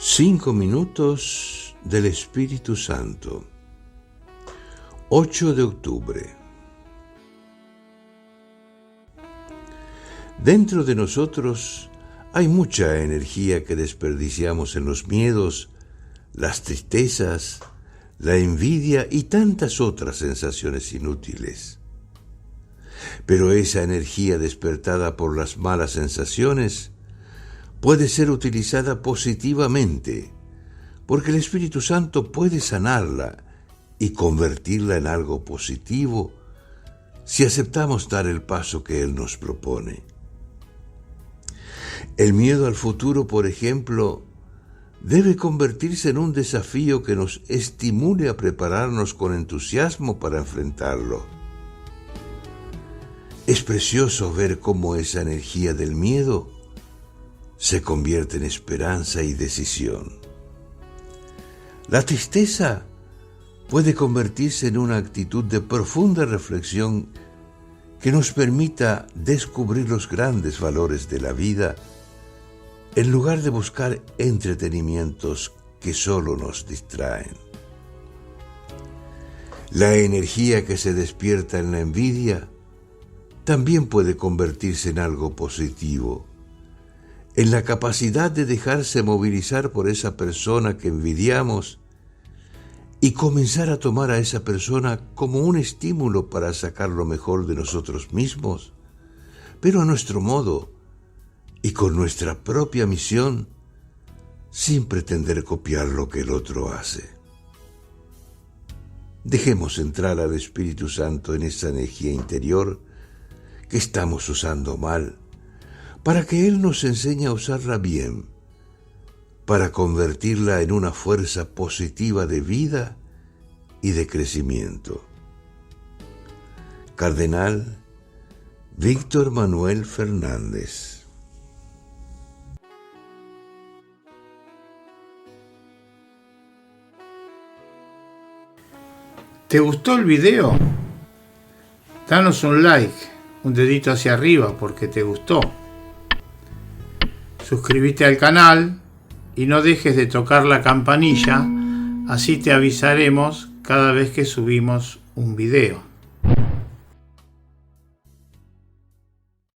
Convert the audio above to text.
5 minutos del Espíritu Santo. 8 de octubre. Dentro de nosotros hay mucha energía que desperdiciamos en los miedos, las tristezas, la envidia y tantas otras sensaciones inútiles. Pero esa energía despertada por las malas sensaciones puede ser utilizada positivamente, porque el Espíritu Santo puede sanarla y convertirla en algo positivo si aceptamos dar el paso que Él nos propone. El miedo al futuro, por ejemplo, debe convertirse en un desafío que nos estimule a prepararnos con entusiasmo para enfrentarlo. Es precioso ver cómo esa energía del miedo se convierte en esperanza y decisión. La tristeza puede convertirse en una actitud de profunda reflexión que nos permita descubrir los grandes valores de la vida en lugar de buscar entretenimientos que solo nos distraen. La energía que se despierta en la envidia también puede convertirse en algo positivo, en la capacidad de dejarse movilizar por esa persona que envidiamos y comenzar a tomar a esa persona como un estímulo para sacar lo mejor de nosotros mismos, pero a nuestro modo y con nuestra propia misión, sin pretender copiar lo que el otro hace. Dejemos entrar al Espíritu Santo en esa energía interior que estamos usando mal, para que Él nos enseñe a usarla bien, para convertirla en una fuerza positiva de vida y de crecimiento. Cardenal Víctor Manuel Fernández. ¿Te gustó el video? Danos un like, un dedito hacia arriba porque te gustó. Suscríbete al canal y no dejes de tocar la campanilla, así te avisaremos cada vez que subimos un video.